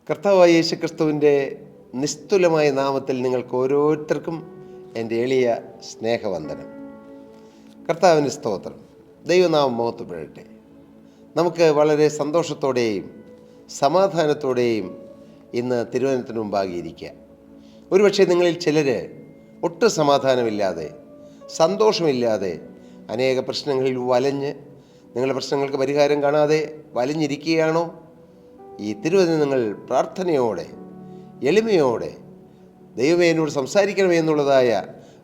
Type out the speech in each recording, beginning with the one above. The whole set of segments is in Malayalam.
കർത്താവായ യേശുക്രിസ്തുവിൻ്റെ നിസ്തുലമായ നാമത്തിൽ നിങ്ങൾക്ക് ഓരോരുത്തർക്കും എൻ്റെ എളിയ സ്നേഹവന്ദനം. കർത്താവിന് സ്തോത്രം. ദൈവനാമം മഹത്വപ്പെടട്ടെ. നമുക്ക് വളരെ സന്തോഷത്തോടെയും സമാധാനത്തോടെയും ഇന്ന് തിരുവനന്തപുരത്തിന് മുമ്പാകെ ഇരിക്കുക. ഒരുപക്ഷെ നിങ്ങളിൽ ചിലർ ഒട്ടും സമാധാനമില്ലാതെ സന്തോഷമില്ലാതെ അനേക പ്രശ്നങ്ങളിൽ വലഞ്ഞ് നിങ്ങളുടെ പ്രശ്നങ്ങൾക്ക് പരിഹാരം കാണാതെ വലഞ്ഞിരിക്കുകയാണോ? ഈ തിരുവചനം നിങ്ങൾ പ്രാർത്ഥനയോടെ എളിമയോടെ ദൈവമേ എന്നോട് സംസാരിക്കണമേ എന്നുള്ളതായ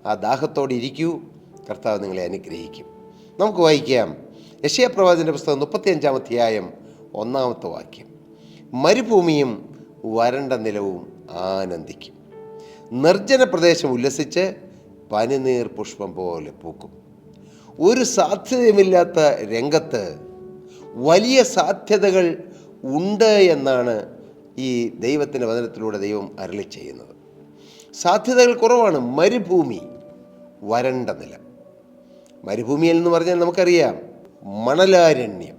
ആ ദാഹത്തോടെ ഇരിക്കൂ. കർത്താവ് നിങ്ങളെ അനുഗ്രഹിക്കും. നമുക്ക് വായിക്കാം യെശയ്യാ പ്രവാചകൻ്റെ പുസ്തകം 35-ാം അധ്യായം 1-ാമത്തെ വാക്യം. മരുഭൂമിയും വരണ്ട നിലവും ആനന്ദിക്കും, നിർജ്ജന പ്രദേശം ഉല്ലസിച്ച് പനിനീർ പുഷ്പം പോലെ പൂക്കും. ഒരു സാധ്യതയുമില്ലാത്ത രംഗത്ത് വലിയ സാധ്യതകൾ ഉണ്ട് എന്നാണ് ഈ ദൈവത്തിൻ്റെ വചനത്തിലൂടെ ദൈവം അരുളി ചെയ്യുന്നത്. സാധ്യതകൾ കുറവാണ്. മരുഭൂമി, വരണ്ട നിലം. മരുഭൂമിയിൽ എന്ന് പറഞ്ഞാൽ നമുക്കറിയാം മണലാരണ്യം,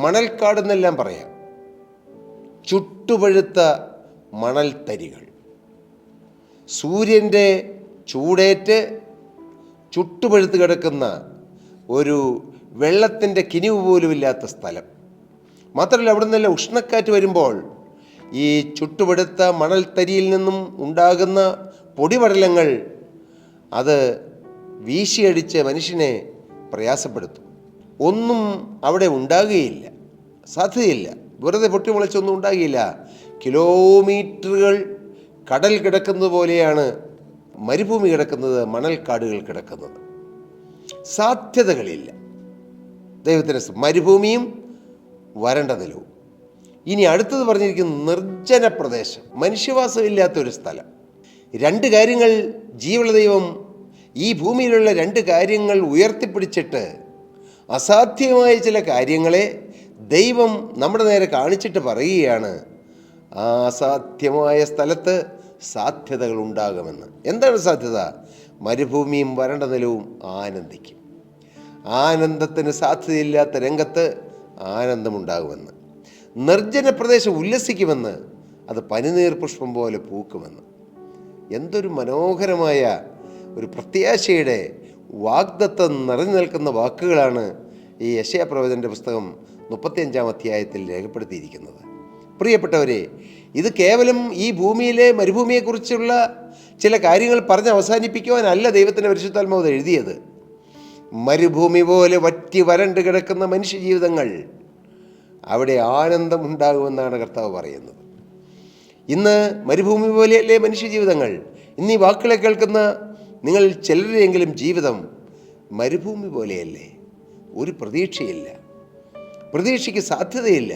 മണൽക്കാടെന്നെല്ലാം പറയാം. ചുട്ടുപഴുത്ത മണൽത്തരികൾ, സൂര്യൻ്റെ ചൂടേറ്റ് ചുട്ടുപഴുത്ത് കിടക്കുന്ന ഒരു വെള്ളത്തിൻ്റെ കിനിവ് പോലുമില്ലാത്ത സ്ഥലം. മാത്രമല്ല അവിടെ നിന്നെല്ലാം ഉഷ്ണക്കാറ്റ് വരുമ്പോൾ ഈ ചുട്ടുപഴുത്ത മണൽത്തരിയിൽ നിന്നും ഉണ്ടാകുന്ന പൊടിപടലങ്ങൾ അത് വീശിയടിച്ച് മനുഷ്യനെ പ്രയാസപ്പെടുത്തും. ഒന്നും അവിടെ ഉണ്ടാകുകയില്ല, സാധ്യതയില്ല. വെറുതെ പൊട്ടിമുളച്ചൊന്നും ഉണ്ടാകുകയില്ല. കിലോമീറ്ററുകൾ കടൽ കിടക്കുന്നത് പോലെയാണ് മരുഭൂമി കിടക്കുന്നത്, മണൽക്കാടുകൾ കിടക്കുന്നത്. സാധ്യതകളില്ല. ദൈവത്തിന് മരുഭൂമിയും വരണ്ട നിലവും. ഇനി അടുത്തത് പറഞ്ഞിരിക്കുന്നത് നിർജ്ജന പ്രദേശം, മനുഷ്യവാസമില്ലാത്തൊരു സ്ഥലം. രണ്ട് കാര്യങ്ങൾ ജീവനുള്ള ദൈവം ഈ ഭൂമിയിലുള്ള രണ്ട് കാര്യങ്ങൾ ഉയർത്തിപ്പിടിച്ചിട്ട് അസാധ്യമായ ചില കാര്യങ്ങളെ ദൈവം നമ്മുടെ നേരെ കാണിച്ചിട്ട് പറയുകയാണ്, ആ അസാധ്യമായ സ്ഥലത്ത് സാധ്യതകൾ ഉണ്ടാകുമെന്ന്. എന്താണ് സാധ്യത? മരുഭൂമിയും വരണ്ട നിലവും ആനന്ദിക്കും. ആനന്ദത്തിന് സാധ്യതയില്ലാത്ത രംഗത്ത് ആനന്ദമുണ്ടാകുമെന്ന്. നിർജ്ജന പ്രദേശം ഉല്ലസിക്കുമെന്ന്, അത് പനിനീർ പുഷ്പം പോലെ പൂക്കുമെന്ന്. എന്തൊരു മനോഹരമായ ഒരു പ്രത്യാശയുടെ വാഗ്ദത്തം നിറഞ്ഞു നിൽക്കുന്ന വാക്കുകളാണ് ഈ യെശയ്യാ പ്രവചൻ്റെ പുസ്തകം 35-ാം അധ്യായത്തിൽ രേഖപ്പെടുത്തിയിരിക്കുന്നത്. പ്രിയപ്പെട്ടവരെ, ഇത് കേവലം ഈ ഭൂമിയിലെ മരുഭൂമിയെക്കുറിച്ചുള്ള ചില കാര്യങ്ങൾ പറഞ്ഞ് അവസാനിപ്പിക്കുവാനല്ല ദൈവത്തിൻ്റെ പരിശുദ്ധാത്മാവ് എഴുതിയത്. മരുഭൂമി പോലെ വറ്റി വരണ്ട് കിടക്കുന്ന മനുഷ്യജീവിതങ്ങൾ, അവിടെ ആനന്ദമുണ്ടാകുമെന്നാണ് കർത്താവ് പറയുന്നത്. ഇന്ന് മരുഭൂമി പോലെയല്ലേ മനുഷ്യജീവിതങ്ങൾ? ഇന്ന് ഈ വാക്കുകളെ കേൾക്കുന്ന നിങ്ങൾ ചിലരെങ്കിലും ജീവിതം മരുഭൂമി പോലെയല്ലേ? ഒരു പ്രതീക്ഷയില്ല, പ്രതീക്ഷയ്ക്ക് സാധ്യതയില്ല.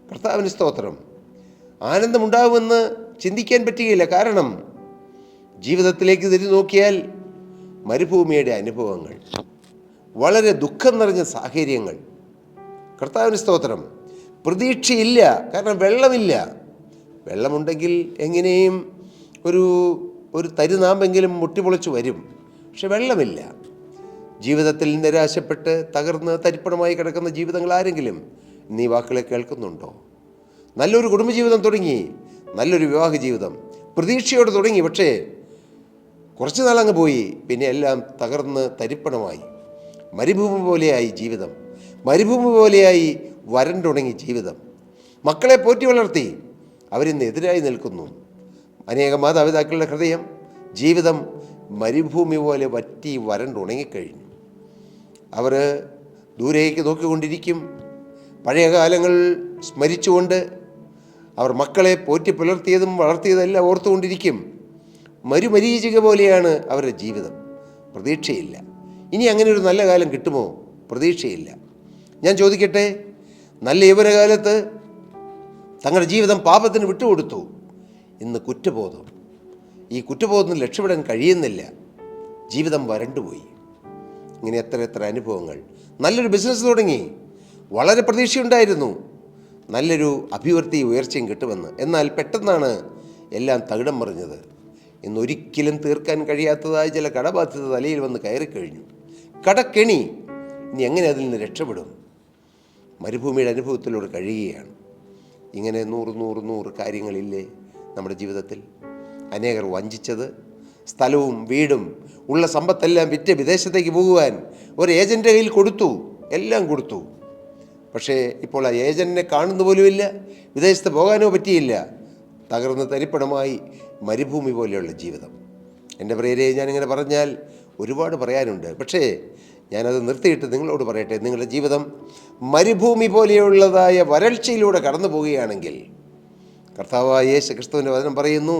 കർത്താവിന് സ്തോത്രം. ആനന്ദമുണ്ടാകുമെന്ന് ചിന്തിക്കാൻ പറ്റുകയില്ല. കാരണം ജീവിതത്തിലേക്ക് തിരിഞ്ഞു നോക്കിയാൽ മരുഭൂമിയുടെ അനുഭവങ്ങൾ, വളരെ ദുഃഖം നിറഞ്ഞ സാഹചര്യങ്ങൾ. കർത്താവിന് സ്തോത്രം. പ്രതീക്ഷയില്ല, കാരണം വെള്ളമില്ല. വെള്ളമുണ്ടെങ്കിൽ എങ്ങനെയും ഒരു തരിനാമ്പെങ്കിലും മുട്ടിപ്പൊളിച്ചു വരും. പക്ഷെ വെള്ളമില്ല. ജീവിതത്തിൽ നിരാശപ്പെട്ട് തകർന്ന് തരിപ്പണമായി കിടക്കുന്ന ജീവിതങ്ങൾ ആരെങ്കിലും ഇന്നീ വാക്കുകളെ കേൾക്കുന്നുണ്ടോ? നല്ലൊരു കുടുംബജീവിതം തുടങ്ങി, നല്ലൊരു വിവാഹ ജീവിതം പ്രതീക്ഷയോടെ തുടങ്ങി. പക്ഷേ കുറച്ച് നാളങ്ങ് പോയി, പിന്നെ എല്ലാം തകർന്ന് തരിപ്പണമായി. മരുഭൂമി പോലെയായി ജീവിതം, മരുഭൂമി പോലെയായി വരണ്ടുണങ്ങി ജീവിതം. മക്കളെ പോറ്റി വളർത്തി, അവരിന്ന് എതിരായി നിൽക്കുന്നു. അനേകം മാതാപിതാക്കളുടെ ഹൃദയം, ജീവിതം മരുഭൂമി പോലെ വറ്റി വരണ്ടുണങ്ങിക്കഴിഞ്ഞു. അവർ ദൂരേക്ക് നോക്കിക്കൊണ്ടിരിക്കും. പഴയ കാലങ്ങൾ സ്മരിച്ചുകൊണ്ട് അവർ മക്കളെ പോറ്റി പുലർത്തിയതും വളർത്തിയതെല്ലാം ഓർത്തുകൊണ്ടിരിക്കും. മരുമരീചിക പോലെയാണ് അവരുടെ ജീവിതം. പ്രതീക്ഷയില്ല. ഇനി അങ്ങനെ ഒരു നല്ല കാലം കിട്ടുമോ? പ്രതീക്ഷയില്ല. ഞാൻ ചോദിക്കട്ടെ, നല്ല യൗവനകാലത്ത് തങ്ങളുടെ ജീവിതം പാപത്തിന് വിട്ടുകൊടുത്തു. ഇന്ന് കുറ്റബോധം. ഈ കുറ്റബോധത്തിന് രക്ഷപ്പെടാൻ കഴിയുന്നില്ല. ജീവിതം വരണ്ടുപോയി. ഇങ്ങനെ എത്ര അനുഭവങ്ങൾ. നല്ലൊരു ബിസിനസ് തുടങ്ങി, വളരെ പ്രതീക്ഷയുണ്ടായിരുന്നു, നല്ലൊരു അഭിവൃദ്ധി ഉയർച്ചയും കിട്ടുമെന്ന്. എന്നാൽ പെട്ടെന്നാണ് എല്ലാം തകിടം മറിഞ്ഞത്. ഇന്നൊരിക്കലും തീർക്കാൻ കഴിയാത്തതായ ചില കടബാധ്യത തലയിൽ വന്ന് കയറിക്കഴിഞ്ഞു. കടക്കെണി. ഇനി എങ്ങനെ അതിൽ നിന്ന് രക്ഷപ്പെടും? മരുഭൂമിയുടെ അനുഭവത്തിലൂടെ കഴിയുകയാണ്. ഇങ്ങനെ നൂറ് കാര്യങ്ങളില്ലേ നമ്മുടെ ജീവിതത്തിൽ? അനേകർ വഞ്ചിച്ചത്, സ്ഥലവും വീടും ഉള്ള സമ്പത്തെല്ലാം വിറ്റ് വിദേശത്തേക്ക് പോകുവാൻ ഒരു ഏജൻ്റെ കയ്യിൽ കൊടുത്തു, എല്ലാം കൊടുത്തു. പക്ഷേ ഇപ്പോൾ ആ ഏജൻറ്റിനെ കാണുന്ന പോലുമില്ല, വിദേശത്ത് പോകാനോ പറ്റിയില്ല. തകർന്ന് തരിപ്പണമായി മരുഭൂമി പോലെയുള്ള ജീവിതം. എൻ്റെ പ്രിയരെ, ഞാനിങ്ങനെ പറഞ്ഞാൽ ഒരുപാട് പറയാനുണ്ട്. പക്ഷേ ഞാനത് നിർത്തിയിട്ട് നിങ്ങളോട് പറയട്ടെ, നിങ്ങളുടെ ജീവിതം മരുഭൂമി പോലെയുള്ളതായ വരൾച്ചയിലൂടെ കടന്നു പോവുകയാണെങ്കിൽ, കർത്താവായ യേശു ക്രിസ്തുവിൻ്റെ വചനം പറയുന്നു,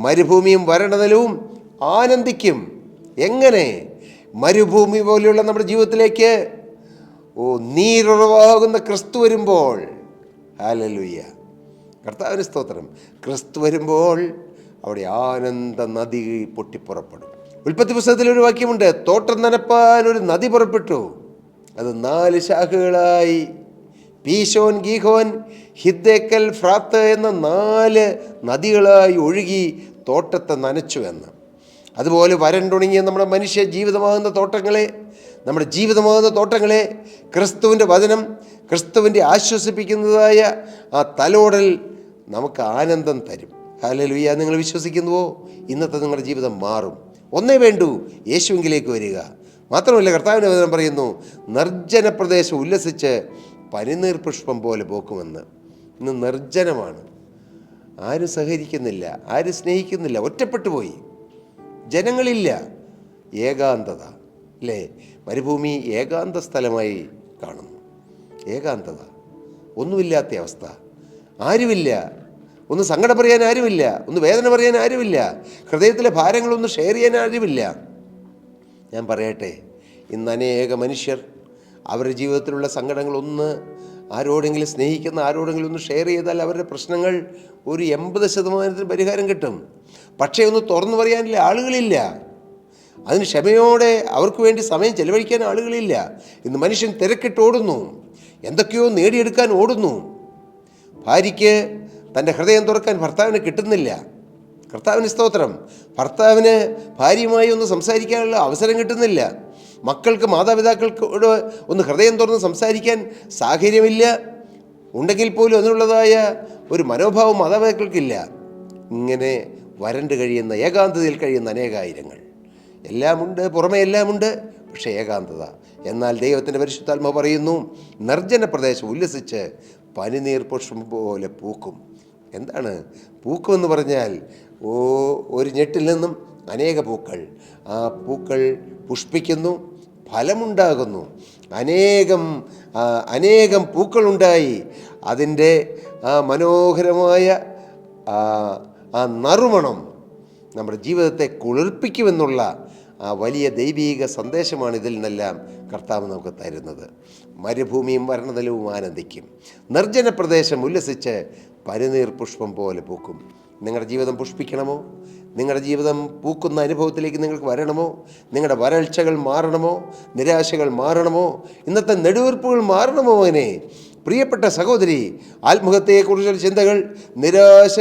മരുഭൂമിയും വരണ്ട നിലവും ആനന്ദിക്കും. എങ്ങനെ? മരുഭൂമി പോലെയുള്ള നമ്മുടെ ജീവിതത്തിലേക്ക് നീരുറവാകുന്ന ക്രിസ്തു വരുമ്പോൾ. ഹല്ലേലൂയ, കർത്താവിന് സ്തോത്രം. ക്രിസ്തു വരുമ്പോൾ അവിടെ ആനന്ദ നദി പൊട്ടിപ്പുറപ്പെടും. ഉൽപ്പത്തി പുസ്തകത്തിൽ ഒരു വാക്യമുണ്ട്, തോട്ടം നനപ്പാൻ ഒരു നദി പുറപ്പെട്ടു. അത് 4 ശാഖകളായി പീശോൻ, ഗീഹോൻ, ഹിദ്ദേക്കൽ, ഫ്രാത്ത് എന്ന 4 നദികളായി ഒഴുകി തോട്ടത്തെ നനച്ചു എന്ന്. അതുപോലെ വരണ്ടുണങ്ങിയ നമ്മുടെ മനുഷ്യ ജീവിതമാകുന്ന തോട്ടങ്ങളെ ക്രിസ്തുവിൻ്റെ വചനം, ക്രിസ്തുവിൻ്റെ ആശ്വസിപ്പിക്കുന്നതായ ആ തലോടൽ നമുക്ക് ആനന്ദം തരും. ഹല്ലേലൂയ. നിങ്ങൾ വിശ്വസിക്കുന്നുവോ? ഇന്നത്തെ നിങ്ങളുടെ ജീവിതം മാറും. ഒന്നേ വേണ്ടൂ, യേശുവിലേക്ക് വരിക. മാത്രമല്ല, കർത്താവിൻ്റെ വചനം പറയുന്നു, നിർജ്ജന പ്രദേശം ഉല്ലസിച്ച് പനിനീർ പുഷ്പം പോലെ പോക്കുമെന്ന്. ഇന്ന് നിർജ്ജനമാണ്, ആരും സഹകരിക്കുന്നില്ല, ആരും സ്നേഹിക്കുന്നില്ല, ഒറ്റപ്പെട്ടു പോയി, ജനങ്ങളില്ല, ഏകാന്തത അല്ലേ? മരുഭൂമി ഏകാന്ത സ്ഥലമായി കാണുന്നു. ഏകാന്തത, ഒന്നുമില്ലാത്ത അവസ്ഥ, ആരുമില്ല, ഒന്ന് സങ്കടം പറയാൻ ആരുമില്ല, ഒന്ന് വേദന പറയാൻ ആരുമില്ല, ഹൃദയത്തിലെ ഭാരങ്ങളൊന്ന് ഷെയർ ചെയ്യാൻ ആരുമില്ല. ഞാൻ പറയട്ടെ, ഇന്ന് അനേക മനുഷ്യർ അവരുടെ ജീവിതത്തിലുള്ള സങ്കടങ്ങളൊന്ന് ആരോടെങ്കിലും സ്നേഹിക്കുന്ന ആരോടെങ്കിലും ഒന്ന് ഷെയർ ചെയ്താൽ അവരുടെ പ്രശ്നങ്ങൾ ഒരു 80% പരിഹാരം കിട്ടും. പക്ഷേ ഒന്ന് തുറന്നു പറയാനില്ല ആളുകളില്ല, അതിന് ക്ഷമയോടെ അവർക്ക് വേണ്ടി സമയം ചെലവഴിക്കാൻ ആളുകളില്ല. ഇന്ന് മനുഷ്യൻ തിരക്കിട്ട് ഓടുന്നു, എന്തൊക്കെയോ നേടിയെടുക്കാൻ ഓടുന്നു. ഭാര്യയ്ക്ക് തൻ്റെ ഹൃദയം തുറക്കാൻ ഭർത്താവിന് കിട്ടുന്നില്ല. കർത്താവിന് സ്തോത്രം. ഭർത്താവിന് ഭാര്യയുമായി ഒന്ന് സംസാരിക്കാനുള്ള അവസരം കിട്ടുന്നില്ല. മക്കൾക്ക് മാതാപിതാക്കൾക്കോട് ഒന്ന് ഹൃദയം തുറന്ന് സംസാരിക്കാൻ സാഹചര്യമില്ല. ഉണ്ടെങ്കിൽ പോലും അതിനുള്ളതായ ഒരു മനോഭാവം മാതാപിതാക്കൾക്കില്ല. ഇങ്ങനെ വരണ്ട് കഴിയുന്ന, ഏകാന്തതയിൽ കഴിയുന്ന അനേകായിരങ്ങൾ. എല്ലാമുണ്ട്, പുറമെ എല്ലാമുണ്ട്, പക്ഷേ ഏകാന്തത. എന്നാൽ ദൈവത്തിൻ്റെ പരിശുദ്ധാത്മാവ് പറയുന്നു, നിർജ്ജന പ്രദേശം ഉല്ലസിച്ച് പനിനീർ പുഷ്പം പോലെ പൂക്കും. എന്താണ് പൂക്കുമെന്ന് പറഞ്ഞാൽ? ഒരു ഞെട്ടിൽ നിന്നും അനേക പൂക്കൾ, ആ പൂക്കൾ പുഷ്പിക്കുന്നു, ഫലമുണ്ടാകുന്നു, അനേകം പൂക്കളുണ്ടായി അതിൻ്റെ ആ മനോഹരമായ ആ നറുമണം നമ്മുടെ ജീവിതത്തെ കുളിർപ്പിക്കുമെന്നുള്ള ആ വലിയ ദൈവീക സന്ദേശമാണ് ഇതിൽ നിന്നെല്ലാം കർത്താവ് നമുക്ക് തരുന്നത്. മരുഭൂമിയും വരണ്ടനിലവും ആനന്ദിക്കും, നിർജ്ജന പ്രദേശം ഉല്ലസിച്ച് പനിനീർ പുഷ്പം പോലെ പൂക്കും. നിങ്ങളുടെ ജീവിതം പുഷ്പിക്കണമോ? നിങ്ങളുടെ ജീവിതം പൂക്കുന്ന അനുഭവത്തിലേക്ക് നിങ്ങൾക്ക് വരണമോ? നിങ്ങളുടെ വരൾച്ചകൾ മാറണമോ? നിരാശകൾ മാറണമോ? ഇന്നത്തെ നെടുവീർപ്പുകൾ മാറണമോ? അങ്ങനെ പ്രിയപ്പെട്ട സഹോദരി, ആത്മഹത്യയെക്കുറിച്ചുള്ള ചിന്തകൾ, നിരാശ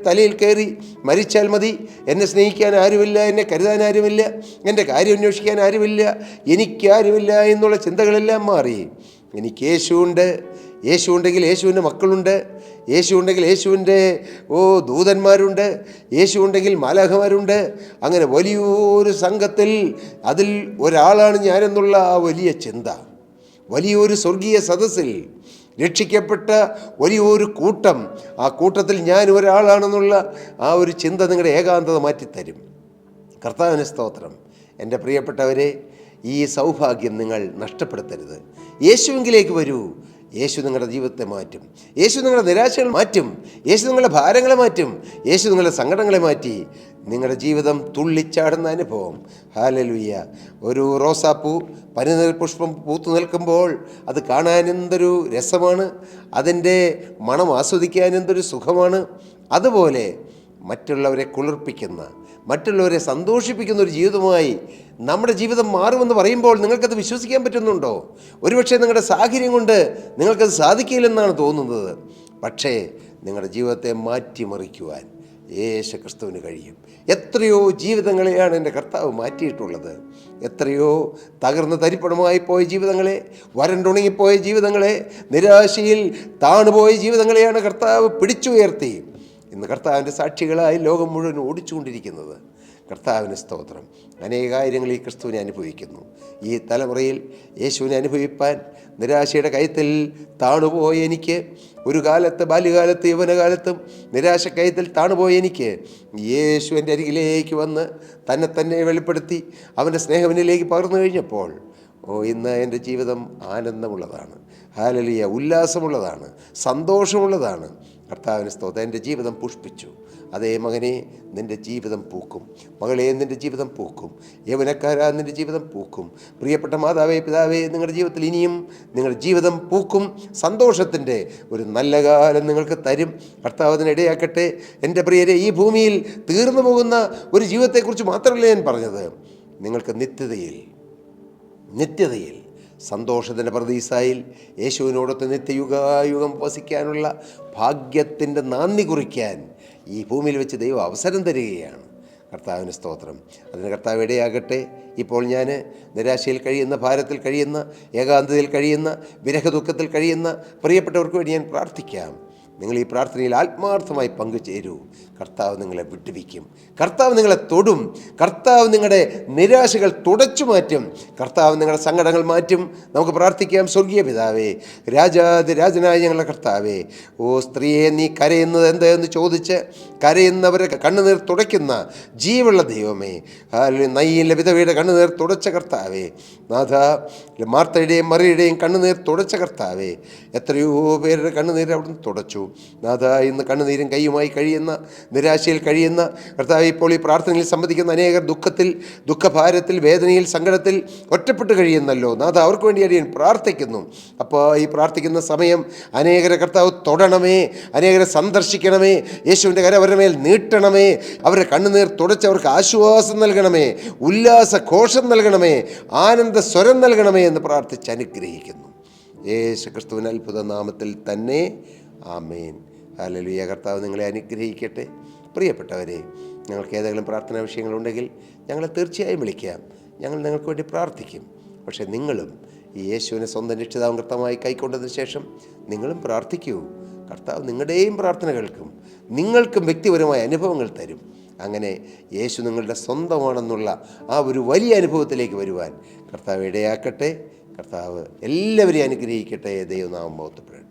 തലയിൽ കയറി മരിച്ചാൽ മതി, എന്നെ സ്നേഹിക്കാൻ ആരുമില്ല, എന്നെ കരുതാൻ ആരുമില്ല, എൻ്റെ കാര്യം അന്വേഷിക്കാൻ ആരുമില്ല, എനിക്കാരുമില്ല എന്നുള്ള ചിന്തകളെല്ലാം മാറി. എനിക്ക് യേശുവുണ്ട്, യേശു ഉണ്ടെങ്കിൽ യേശുവിൻ്റെ മക്കളുണ്ട്, യേശു ഉണ്ടെങ്കിൽ യേശുവിൻ്റെ ദൂതന്മാരുണ്ട്, യേശു ഉണ്ടെങ്കിൽ മാലാഖമാരുണ്ട്. അങ്ങനെ വലിയൊരു സംഘത്തിൽ അതിൽ ഒരാളാണ് ഞാനെന്നുള്ള ആ വലിയ ചിന്ത, വലിയൊരു സ്വർഗീയ സദസ്സിൽ രക്ഷിക്കപ്പെട്ട വലിയൊരു കൂട്ടം, ആ കൂട്ടത്തിൽ ഞാൻ ഒരാളാണെന്നുള്ള ആ ഒരു ചിന്ത നിങ്ങളുടെ ഏകാന്തത മാറ്റിത്തരും. കർത്താവിന് സ്തോത്രം. എൻ്റെ പ്രിയപ്പെട്ടവരെ, ഈ സൗഭാഗ്യം നിങ്ങൾ നഷ്ടപ്പെടുത്തരുത്. യേശുവിലേക്ക് വരൂ. യേശു നിങ്ങളുടെ ജീവിതത്തെ മാറ്റും. യേശു നിങ്ങളുടെ നിരാശകൾ മാറ്റും. യേശു നിങ്ങളുടെ ഭാരങ്ങളെ മാറ്റും. യേശു നിങ്ങളുടെ സങ്കടങ്ങളെ മാറ്റി നിങ്ങളുടെ ജീവിതം തുള്ളിച്ചാടുന്ന അനുഭവം. ഹല്ലേലൂയ. ഒരു റോസാപ്പൂ പനിനീർ പുഷ്പം പൂത്തു നിൽക്കുമ്പോൾ അത് കാണാൻ എന്തൊരു രസമാണ്, അതിൻ്റെ മണം ആസ്വദിക്കാൻ എന്തൊരു സുഖമാണ്. അതുപോലെ മറ്റുള്ളവരെ കുളിർപ്പിക്കുന്ന, മറ്റുള്ളവരെ സന്തോഷിപ്പിക്കുന്ന ഒരു ജീവിതമായി നമ്മുടെ ജീവിതം മാറുമെന്ന് പറയുമ്പോൾ നിങ്ങൾക്കത് വിശ്വസിക്കാൻ പറ്റുന്നുണ്ടോ? ഒരുപക്ഷെ നിങ്ങളുടെ സാഹചര്യം കൊണ്ട് നിങ്ങൾക്കത് സാധിക്കില്ലെന്നാണ് തോന്നുന്നത്. പക്ഷേ നിങ്ങളുടെ ജീവിതത്തെ മാറ്റിമറിക്കുവാൻ യേശു ക്രിസ്തുവിന് കഴിയും. എത്രയോ ജീവിതങ്ങളെയാണ് എൻ്റെ കർത്താവ് മാറ്റിയിട്ടുള്ളത്. എത്രയോ തകർന്ന് തരിപ്പണമായി പോയ ജീവിതങ്ങളെ, വരണ്ടുണങ്ങിപ്പോയ ജീവിതങ്ങളെ, നിരാശയിൽ താണുപോയ ജീവിതങ്ങളെയാണ് കർത്താവ് പിടിച്ചുയർത്തി ഇന്ന് കർത്താവിൻ്റെ സാക്ഷികളായി ലോകം മുഴുവൻ ഓടിച്ചുകൊണ്ടിരിക്കുന്നത്. കർത്താവിന് സ്തോത്രം. അനേകായിരങ്ങൾ ഈ ക്രിസ്തുവിനെ അനുഭവിക്കുന്നു. ഈ തലമുറയിൽ യേശുവിനെ അനുഭവിപ്പാൻ നിരാശയുടെ കയത്തിൽ താണുപോയ എനിക്ക്, ഒരു കാലത്ത് ബാല്യകാലത്ത് യൗവനകാലത്തും നിരാശക്കയത്തിൽ താണുപോയ എനിക്ക് യേശു എൻ്റെ അരികിലേക്ക് വന്ന് തന്നെ വെളിപ്പെടുത്തി അവൻ്റെ സ്നേഹവനിലേക്ക് പകർന്നു കഴിഞ്ഞപ്പോൾ ഇന്ന് എൻ്റെ ജീവിതം ആനന്ദമുള്ളതാണ്. ഹല്ലേലൂയ, ഉല്ലാസമുള്ളതാണ്, സന്തോഷമുള്ളതാണ്. കർത്താവിന് സ്തോത്രം. എൻ്റെ ജീവിതം പുഷ്പിച്ചു. അതേ മകനെ, നിൻ്റെ ജീവിതം പൂക്കും. മകളെ, നിൻ്റെ ജീവിതം പൂക്കും. യൗവനക്കാരാ, നിൻ്റെ ജീവിതം പൂക്കും. പ്രിയപ്പെട്ട മാതാവേ, പിതാവേ, നിങ്ങളുടെ ജീവിതത്തിൽ ഇനിയും നിങ്ങളുടെ ജീവിതം പൂക്കും. സന്തോഷത്തിൻ്റെ ഒരു നല്ല കാലം നിങ്ങൾക്ക് തരും. കർത്താവ് അതിനിടയാക്കട്ടെ. എൻ്റെ പ്രിയരെ, ഈ ഭൂമിയിൽ തീർന്നു പോകുന്ന ഒരു ജീവിതത്തെക്കുറിച്ച് മാത്രമല്ല ഞാൻ പറഞ്ഞത്. നിങ്ങൾക്ക് നിത്യതയിൽ സന്തോഷത്തിൻ്റെ പ്രതീസായിൽ യേശുവിനോടൊത്ത് നിത്യയുഗായുഗം വസിക്കാനുള്ള ഭാഗ്യത്തിൻ്റെ നാന്ദി കുറിക്കാൻ ഈ ഭൂമിയിൽ വെച്ച് ദൈവം അവസരം തരികയാണ്. കർത്താവിന് സ്തോത്രം. അതിന് കർത്താവ് ഇടയാകട്ടെ. ഇപ്പോൾ ഞാൻ നിരാശയിൽ കഴിയുന്ന, ഭാരത്തിൽ കഴിയുന്ന, ഏകാന്തതയിൽ കഴിയുന്ന, വിരഹദുഃഖത്തിൽ കഴിയുന്ന പ്രിയപ്പെട്ടവർക്ക് വേണ്ടി ഞാൻ പ്രാർത്ഥിക്കാം. നിങ്ങൾ ഈ പ്രാർത്ഥനയിൽ ആത്മാർത്ഥമായി പങ്കുചേരൂ. കർത്താവ് നിങ്ങളെ വിട്ടുവയ്ക്കും. കർത്താവ് നിങ്ങളെ തൊടും. കർത്താവ് നിങ്ങളുടെ നിരാശകൾ തുടച്ചു മാറ്റും. കർത്താവ് നിങ്ങളുടെ സങ്കടങ്ങൾ മാറ്റും. നമുക്ക് പ്രാർത്ഥിക്കാം. സ്വർഗീയ പിതാവേ, രാജാതിരാജനായ ഞങ്ങളുടെ കർത്താവേ, സ്ത്രീയെ, നീ കരയുന്നത് എന്തെന്ന് ചോദിച്ച് കരയുന്നവരെ കണ്ണുനീർ തുടയ്ക്കുന്ന ജീവുള്ള ദൈവമേ, നയ്യിലെ വിധവയുടെ കണ്ണുനീർ തുടച്ച കർത്താവേ, നാഥ, മാർത്തയുടെയും മറിയുടെയും കണ്ണുനീർ തുടച്ച കർത്താവേ, എത്രയോ പേരുടെ കണ്ണുനീർ അവിടുന്ന് തുടച്ചു. നാഥ, ഇന്ന് കണ്ണുനീരും കൈയുമായി കഴിയുന്ന, നിരാശയിൽ കഴിയുന്ന കർത്താവ്, ഇപ്പോൾ ഈ പ്രാർത്ഥനയിൽ സംബന്ധിക്കുന്ന അനേകർ ദുഃഖഭാരത്തിൽ, വേദനയിൽ, സങ്കടത്തിൽ ഒറ്റപ്പെട്ട് കഴിയുന്നല്ലോ. നാഥ, അവർക്ക് വേണ്ടി ഞാൻ പ്രാർത്ഥിക്കുന്നു. അപ്പോൾ ഈ പ്രാർത്ഥിക്കുന്ന സമയം അനേകരെ കർത്താവ് തൊടണമേ, അനേകരെ സന്ദർശിക്കണമേ, യേശുവിൻ്റെ കരം അവരുടെ മേൽ നീട്ടണമേ, അവരുടെ കണ്ണുനീർ തുടച്ചവർക്ക് ആശ്വാസം നൽകണമേ, ഉല്ലാസഘോഷം നൽകണമേ, ആനന്ദ സ്വരം നൽകണമേ എന്ന് പ്രാർത്ഥിച്ച് അനുഗ്രഹിക്കുന്നു. യേശു ക്രിസ്തുവിൻ്റെ അത്ഭുത നാമത്തിൽ തന്നെ, ആമേൻ. ഹല്ലേലൂയ. കർത്താവ് നിങ്ങളെ അനുഗ്രഹിക്കട്ടെ. പ്രിയപ്പെട്ടവരെ, ഞങ്ങൾക്ക് ഏതെങ്കിലും പ്രാർത്ഥനാ വിഷയങ്ങളുണ്ടെങ്കിൽ ഞങ്ങളെ തീർച്ചയായും വിളിക്കാം. ഞങ്ങൾ നിങ്ങൾക്ക് വേണ്ടി പ്രാർത്ഥിക്കും. പക്ഷേ നിങ്ങളും ഈ യേശുവിനെ സ്വന്തം രക്ഷിതാവും കർത്താവായി കൈക്കൊണ്ടതിന് ശേഷം നിങ്ങളും പ്രാർത്ഥിക്കൂ. കർത്താവ് നിങ്ങളുടെയും പ്രാർത്ഥന കേൾക്കും. നിങ്ങൾക്കും വ്യക്തിപരമായ അനുഭവങ്ങൾ തരും. അങ്ങനെ യേശു നിങ്ങളുടെ സ്വന്തമാണെന്നുള്ള ആ ഒരു വലിയ അനുഭവത്തിലേക്ക് വരുവാൻ കർത്താവ് ഇടയാക്കട്ടെ. കർത്താവ് എല്ലാവരെയും അനുഗ്രഹിക്കട്ടെ. ദൈവനാമം മഹത്വപ്പെടട്ടെ.